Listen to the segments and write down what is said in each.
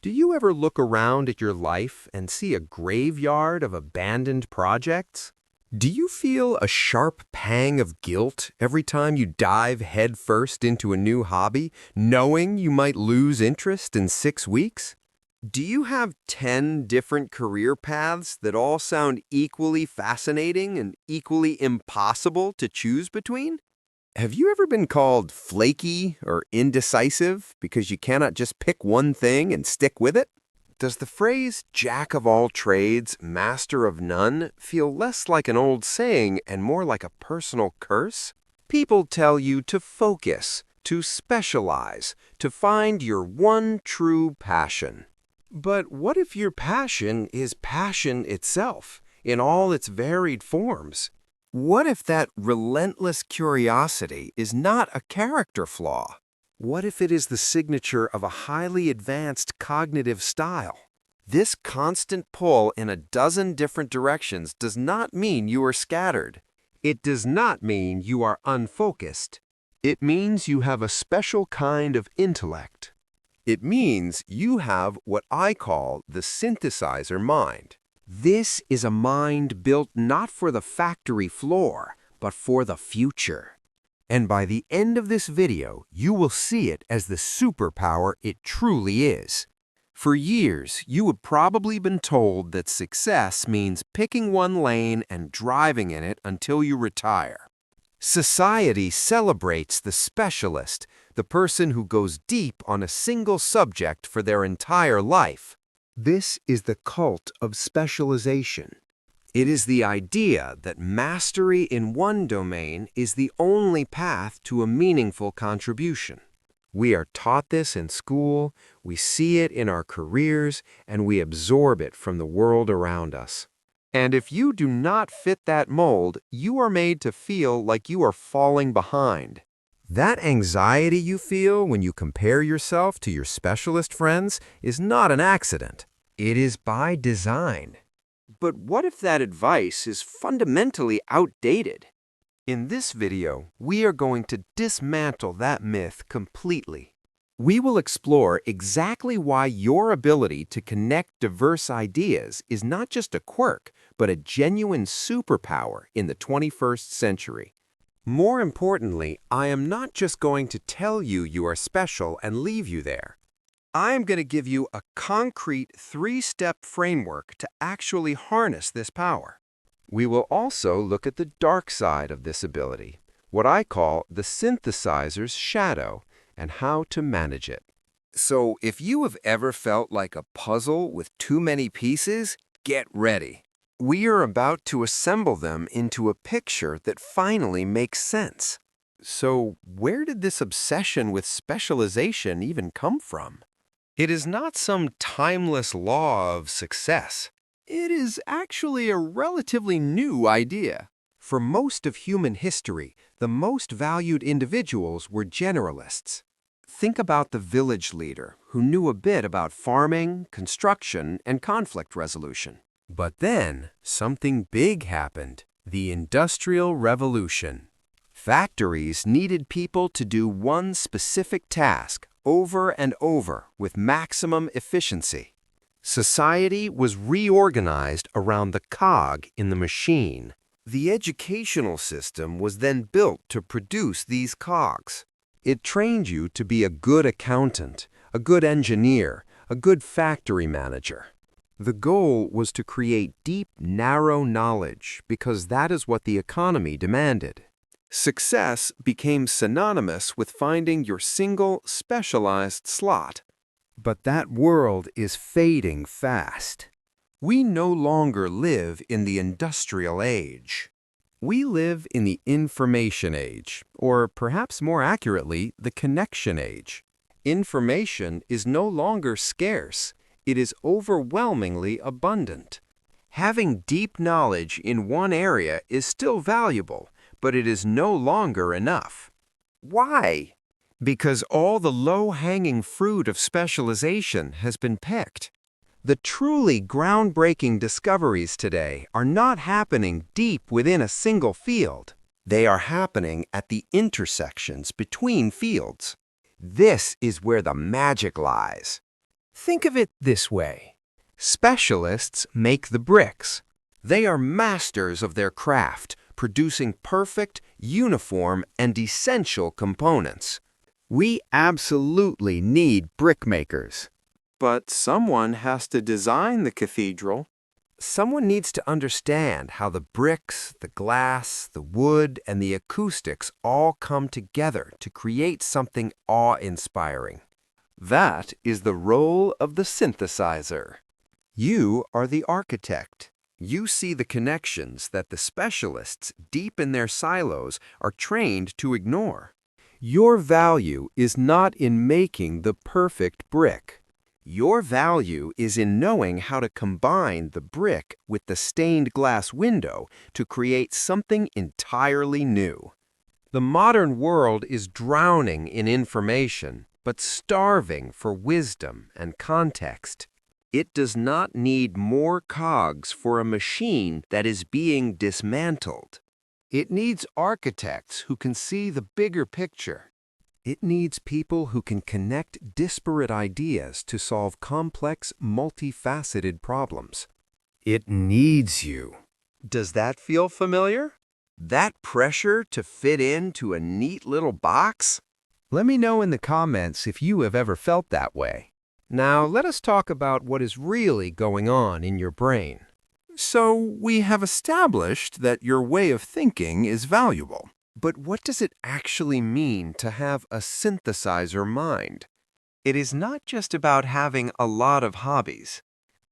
Do you ever look around at your life and see a graveyard of abandoned projects? Do you feel a sharp pang of guilt every time you dive headfirst into a new hobby, knowing you might lose interest in 6 weeks? Do you have 10 different career paths that all sound equally fascinating and equally impossible to choose between? Have you ever been called flaky or indecisive because you cannot just pick one thing and stick with it? Does the phrase jack of all trades, master of none feel less like an old saying and more like a personal curse? People tell you to focus, to specialize, to find your one true passion. But what if your passion is passion itself, in all its varied forms? What if that relentless curiosity is not a character flaw? What if it is the signature of a highly advanced cognitive style? This constant pull in a dozen different directions does not mean you are scattered. It does not mean you are unfocused. It means you have a special kind of intellect. It means you have what I call the synthesizer mind. This is a mind built not for the factory floor, but for the future. And by the end of this video, you will see it as the superpower it truly is. For years, you have probably been told that success means picking one lane and driving in it until you retire. Society celebrates the specialist, the person who goes deep on a single subject for their entire life. This is the cult of specialization. It is the idea that mastery in one domain is the only path to a meaningful contribution. We are taught this in school, we see it in our careers, and we absorb it from the world around us. And if you do not fit that mold, you are made to feel like you are falling behind. That anxiety you feel when you compare yourself to your specialist friends is not an accident. It is by design. But what if that advice is fundamentally outdated? In this video, we are going to dismantle that myth completely. We will explore exactly why your ability to connect diverse ideas is not just a quirk, but a genuine superpower in the 21st century. More importantly, I am not just going to tell you you are special and leave you there. I am going to give you a concrete 3-step framework to actually harness this power. We will also look at the dark side of this ability, what I call the synthesizer's shadow, and how to manage it. So if you have ever felt like a puzzle with too many pieces, get ready. We are about to assemble them into a picture that finally makes sense. So where did this obsession with specialization even come from? It is not some timeless law of success. It is actually a relatively new idea. For most of human history, the most valued individuals were generalists. Think about the village leader who knew a bit about farming, construction, and conflict resolution. But then, something big happened, the Industrial Revolution. Factories needed people to do one specific task over and over with maximum efficiency. Society was reorganized around the cog in the machine. The educational system was then built to produce these cogs. It trained you to be a good accountant, a good engineer, a good factory manager. The goal was to create deep, narrow knowledge because that is what the economy demanded. Success became synonymous with finding your single, specialized slot. But that world is fading fast. We no longer live in the industrial age. We live in the information age, or perhaps more accurately, the connection age. Information is no longer scarce. It is overwhelmingly abundant. Having deep knowledge in one area is still valuable, but it is no longer enough. Why? Because all the low-hanging fruit of specialization has been picked. The truly groundbreaking discoveries today are not happening deep within a single field. They are happening at the intersections between fields. This is where the magic lies. Think of it this way. Specialists make the bricks. They are masters of their craft, producing perfect, uniform, and essential components. We absolutely need brickmakers. But someone has to design the cathedral. Someone needs to understand how the bricks, the glass, the wood, and the acoustics all come together to create something awe-inspiring. That is the role of the synthesizer. You are the architect. You see the connections that the specialists deep in their silos are trained to ignore. Your value is not in making the perfect brick. Your value is in knowing how to combine the brick with the stained glass window to create something entirely new. The modern world is drowning in information, but starving for wisdom and context. It does not need more cogs for a machine that is being dismantled. It needs architects who can see the bigger picture. It needs people who can connect disparate ideas to solve complex, multifaceted problems. It needs you. Does that feel familiar? That pressure to fit into a neat little box? Let me know in the comments if you have ever felt that way. Now, let us talk about what is really going on in your brain. So, we have established that your way of thinking is valuable. But what does it actually mean to have a synthesizer mind? It is not just about having a lot of hobbies.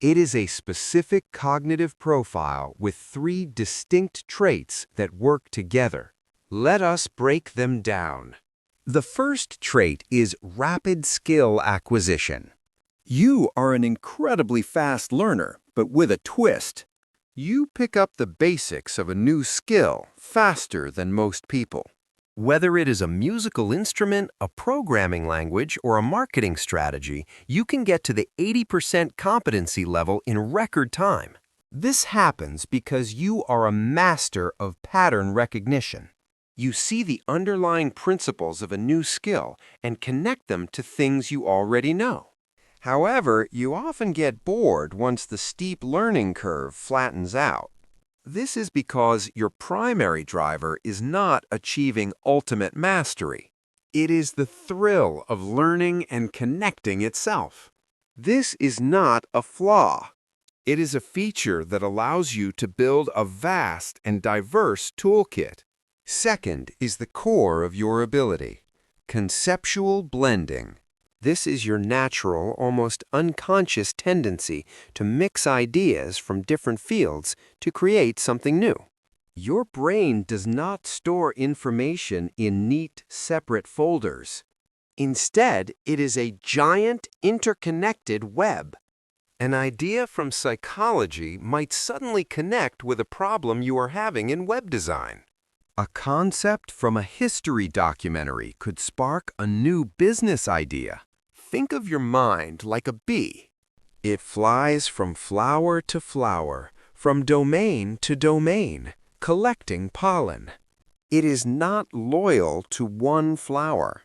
It is a specific cognitive profile with 3 distinct traits that work together. Let us break them down. The first trait is rapid skill acquisition. You are an incredibly fast learner, but with a twist. You pick up the basics of a new skill faster than most people. Whether it is a musical instrument, a programming language, or a marketing strategy, you can get to the 80% competency level in record time. This happens because you are a master of pattern recognition. You see the underlying principles of a new skill and connect them to things you already know. However, you often get bored once the steep learning curve flattens out. This is because your primary driver is not achieving ultimate mastery. It is the thrill of learning and connecting itself. This is not a flaw. It is a feature that allows you to build a vast and diverse toolkit. Second is the core of your ability, conceptual blending. This is your natural, almost unconscious tendency to mix ideas from different fields to create something new. Your brain does not store information in neat, separate folders. Instead, it is a giant, interconnected web. An idea from psychology might suddenly connect with a problem you are having in web design. A concept from a history documentary could spark a new business idea. Think of your mind like a bee. It flies from flower to flower, from domain to domain, collecting pollen. It is not loyal to one flower,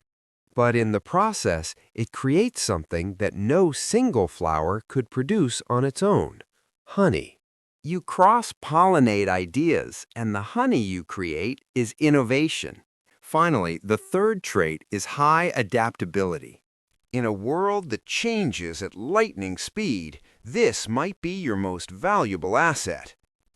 but in the process, it creates something that no single flower could produce on its own: honey. You cross-pollinate ideas, and the honey you create is innovation. Finally, the third trait is high adaptability. In a world that changes at lightning speed, this might be your most valuable asset.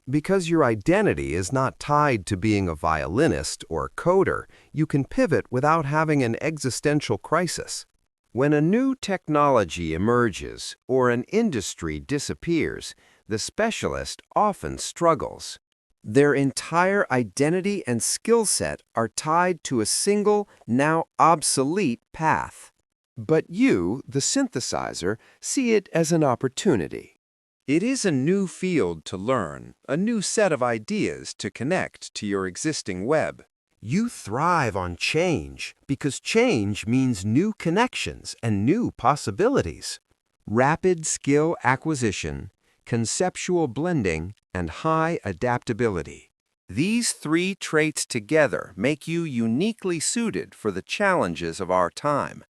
Because your identity is not tied to being a violinist or coder, you can pivot without having an existential crisis. When a new technology emerges or an industry disappears, the specialist often struggles. Their entire identity and skill set are tied to a single, now obsolete path. But you, the synthesizer, see it as an opportunity. It is a new field to learn, a new set of ideas to connect to your existing web. You thrive on change because change means new connections and new possibilities. Rapid skill acquisition, conceptual blending, and high adaptability. These 3 traits together make you uniquely suited for the challenges of our time.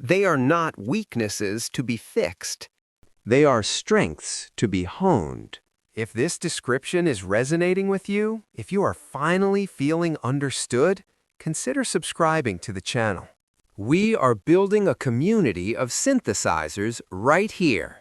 They are not weaknesses to be fixed. They are strengths to be honed. If this description is resonating with you, if you are finally feeling understood, consider subscribing to the channel. We are building a community of synthesizers right here.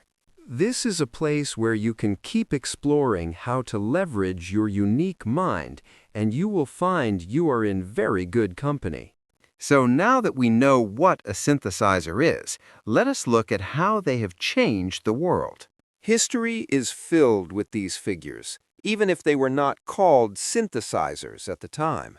This is a place where you can keep exploring how to leverage your unique mind, and you will find you are in very good company. So now that we know what a synthesizer is, let us look at how they have changed the world. History is filled with these figures, even if they were not called synthesizers at the time.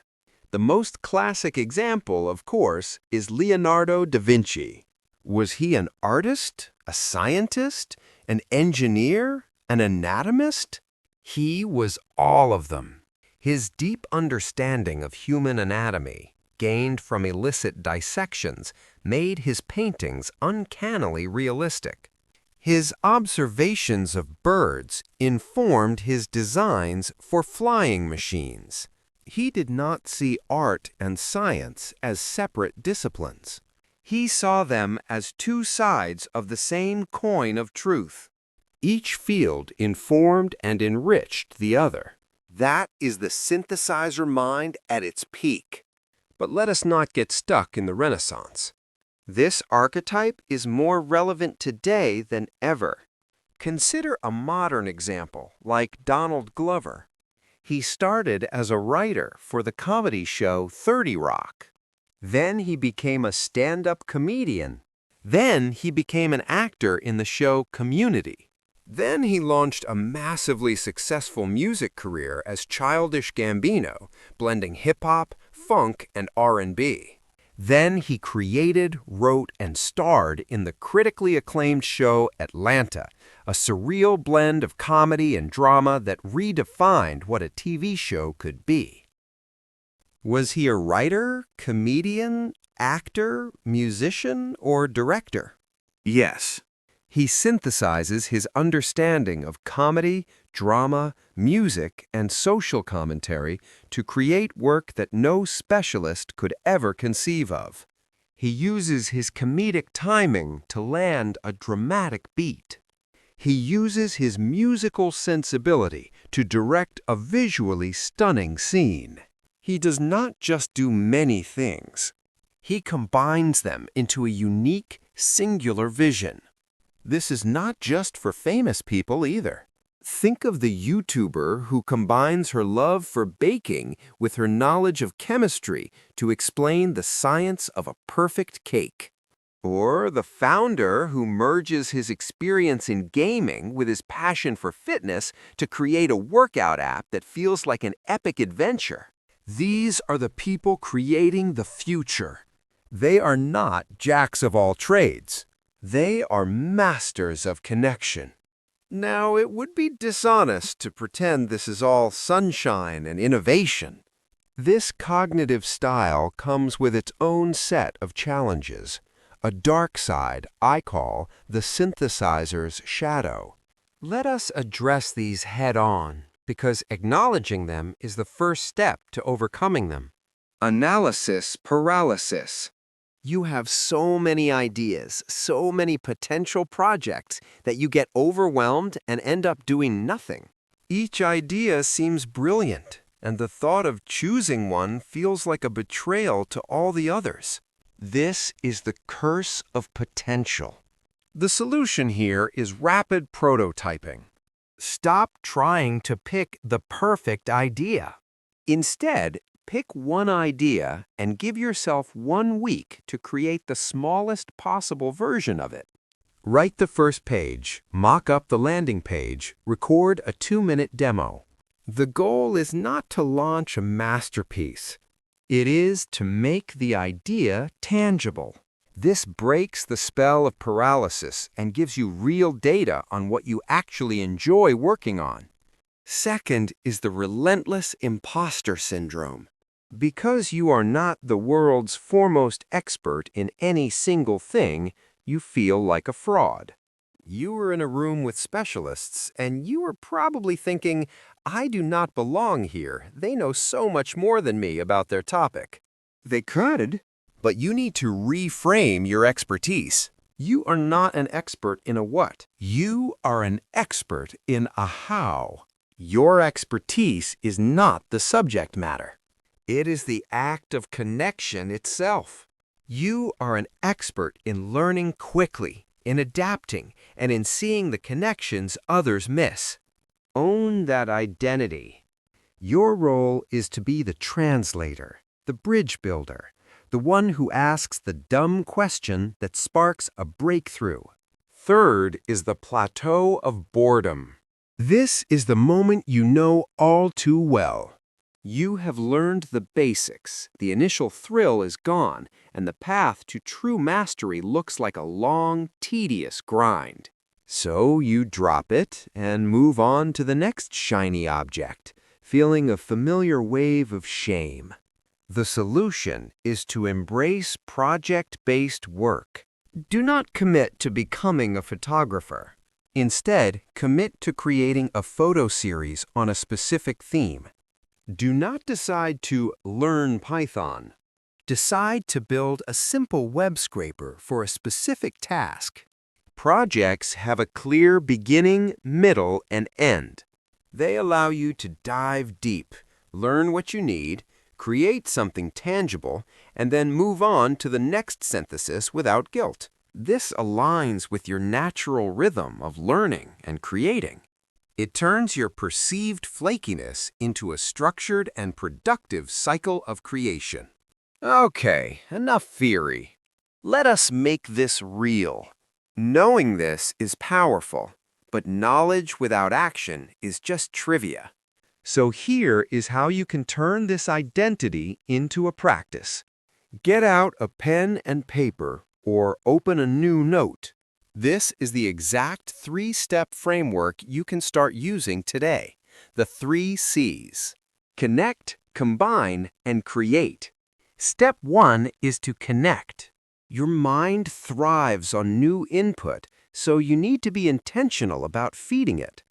The most classic example, of course, is Leonardo da Vinci. Was he an artist, a scientist, an engineer, an anatomist? He was all of them. His deep understanding of human anatomy, gained from illicit dissections, made his paintings uncannily realistic. His observations of birds informed his designs for flying machines. He did not see art and science as separate disciplines. He saw them as two sides of the same coin of truth. Each field informed and enriched the other. That is the synthesizer mind at its peak. But let us not get stuck in the Renaissance. This archetype is more relevant today than ever. Consider a modern example, like Donald Glover. He started as a writer for the comedy show 30 Rock. Then he became a stand-up comedian. Then he became an actor in the show Community. Then he launched a massively successful music career as Childish Gambino, blending hip-hop, funk, and R&B. Then he created, wrote, and starred in the critically acclaimed show Atlanta, a surreal blend of comedy and drama that redefined what a TV show could be. Was he a writer, comedian, actor, musician, or director? Yes. He synthesizes his understanding of comedy, drama, music, and social commentary to create work that no specialist could ever conceive of. He uses his comedic timing to land a dramatic beat. He uses his musical sensibility to direct a visually stunning scene. He does not just do many things. He combines them into a unique, singular vision. This is not just for famous people either. Think of the YouTuber who combines her love for baking with her knowledge of chemistry to explain the science of a perfect cake. Or the founder who merges his experience in gaming with his passion for fitness to create a workout app that feels like an epic adventure. These are the people creating the future. They are not jacks of all trades. They are masters of connection. Now, it would be dishonest to pretend this is all sunshine and innovation. This cognitive style comes with its own set of challenges, a dark side I call the synthesizer's shadow. Let us address these head-on, because acknowledging them is the first step to overcoming them. Analysis paralysis. You have so many ideas, so many potential projects that you get overwhelmed and end up doing nothing. Each idea seems brilliant, and the thought of choosing one feels like a betrayal to all the others. This is the curse of potential. The solution here is rapid prototyping. Stop trying to pick the perfect idea. Instead, pick one idea and give yourself 1 week to create the smallest possible version of it. Write the first page, mock up the landing page, record a 2-minute demo. The goal is not to launch a masterpiece. It is to make the idea tangible. This breaks the spell of paralysis and gives you real data on what you actually enjoy working on. Second is the relentless imposter syndrome. Because you are not the world's foremost expert in any single thing, you feel like a fraud. You are in a room with specialists, and you are probably thinking, I do not belong here. They know so much more than me about their topic. They could, but you need to reframe your expertise. You are not an expert in a what. You are an expert in a how. Your expertise is not the subject matter. It is the act of connection itself. You are an expert in learning quickly, in adapting, and in seeing the connections others miss. Own that identity. Your role is to be the translator, the bridge builder, the one who asks the dumb question that sparks a breakthrough. Third is the plateau of boredom. This is the moment you know all too well. You have learned the basics, the initial thrill is gone, and the path to true mastery looks like a long, tedious grind. So you drop it and move on to the next shiny object, feeling a familiar wave of shame. The solution is to embrace project-based work. Do not commit to becoming a photographer. Instead, commit to creating a photo series on a specific theme. Do not decide to learn Python. Decide to build a simple web scraper for a specific task. Projects have a clear beginning, middle, and end. They allow you to dive deep, learn what you need, create something tangible, and then move on to the next synthesis without guilt. This aligns with your natural rhythm of learning and creating. It turns your perceived flakiness into a structured and productive cycle of creation. Okay, enough theory. Let us make this real. Knowing this is powerful, but knowledge without action is just trivia. So here is how you can turn this identity into a practice. Get out a pen and paper or open a new note. This is the exact three-step framework you can start using today. The 3 C's. Connect, combine, and create. Step 1 is to connect. Your mind thrives on new input, so you need to be intentional about feeding it.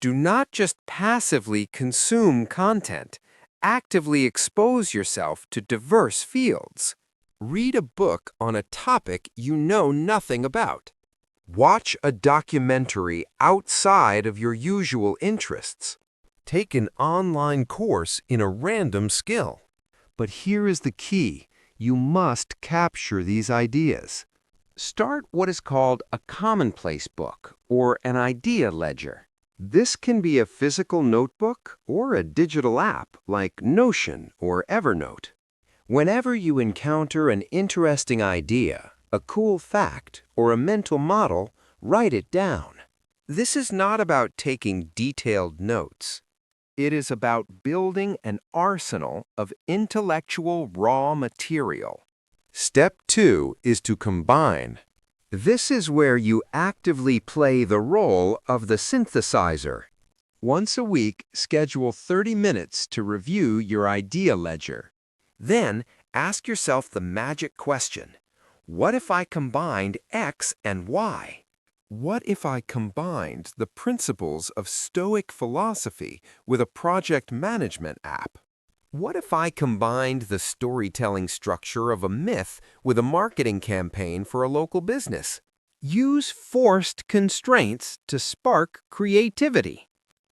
Do not just passively consume content. Actively expose yourself to diverse fields. Read a book on a topic you know nothing about. Watch a documentary outside of your usual interests. Take an online course in a random skill. But here is the key. You must capture these ideas. Start what is called a commonplace book or an idea ledger. This can be a physical notebook or a digital app like Notion or Evernote. Whenever you encounter an interesting idea, a cool fact, or a mental model, write it down. This is not about taking detailed notes. It is about building an arsenal of intellectual raw material. Step 2 is to combine. This is where you actively play the role of the synthesizer. Once a week, schedule 30 minutes to review your idea ledger. Then, ask yourself the magic question. What if I combined X and Y? What if I combined the principles of Stoic philosophy with a project management app? What if I combined the storytelling structure of a myth with a marketing campaign for a local business? Use forced constraints to spark creativity.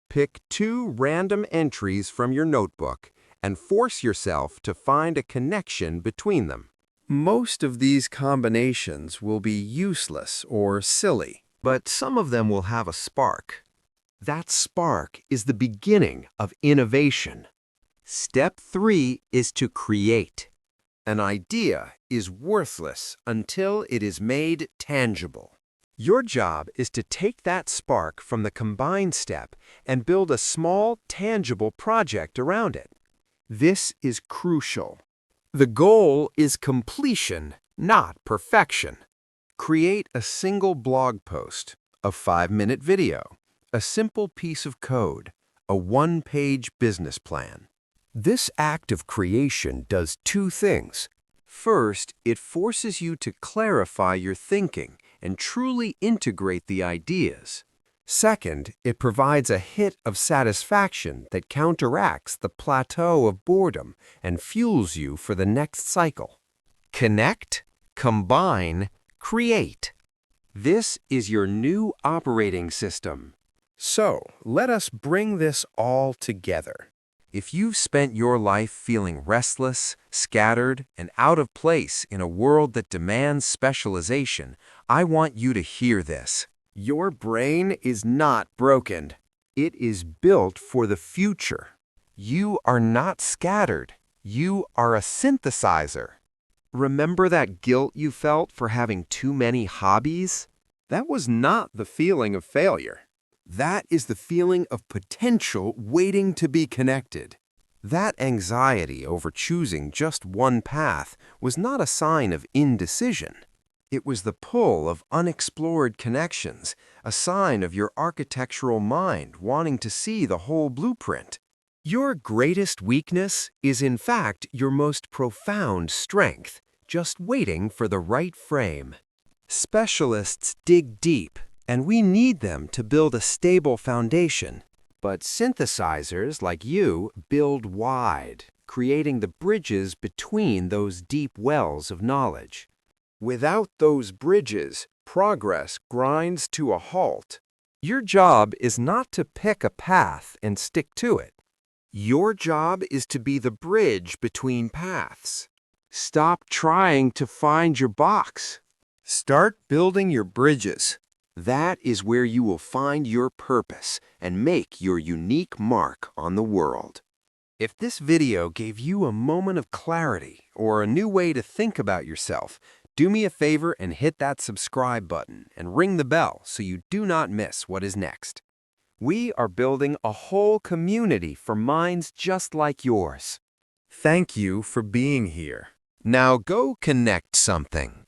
Pick 2 random entries from your notebook and force yourself to find a connection between them. Most of these combinations will be useless or silly, but some of them will have a spark. That spark is the beginning of innovation. Step 3 is to create. An idea is worthless until it is made tangible. Your job is to take that spark from the combine step and build a small, tangible project around it. This is crucial. The goal is completion, not perfection. Create a single blog post, a 5-minute video, a simple piece of code, a 1-page business plan. This act of creation does 2 things. First, it forces you to clarify your thinking and truly integrate the ideas. Second, it provides a hit of satisfaction that counteracts the plateau of boredom and fuels you for the next cycle. Connect, combine, create. This is your new operating system. So, let us bring this all together. If you've spent your life feeling restless, scattered, and out of place in a world that demands specialization, I want you to hear this. Your brain is not broken. It is built for the future. You are not scattered. You are a synthesizer. Remember that guilt you felt for having too many hobbies? That was not the feeling of failure. That is the feeling of potential waiting to be connected. That anxiety over choosing just one path was not a sign of indecision. It was the pull of unexplored connections, a sign of your architectural mind wanting to see the whole blueprint. Your greatest weakness is in fact your most profound strength, just waiting for the right frame. Specialists dig deep, and we need them to build a stable foundation. But synthesizers like you build wide, creating the bridges between those deep wells of knowledge. Without those bridges, progress grinds to a halt. Your job is not to pick a path and stick to it. Your job is to be the bridge between paths. Stop trying to find your box. Start building your bridges. That is where you will find your purpose and make your unique mark on the world. If this video gave you a moment of clarity or a new way to think about yourself, do me a favor and hit that subscribe button and ring the bell so you do not miss what is next. We are building a whole community for minds just like yours. Thank you for being here. Now go connect something.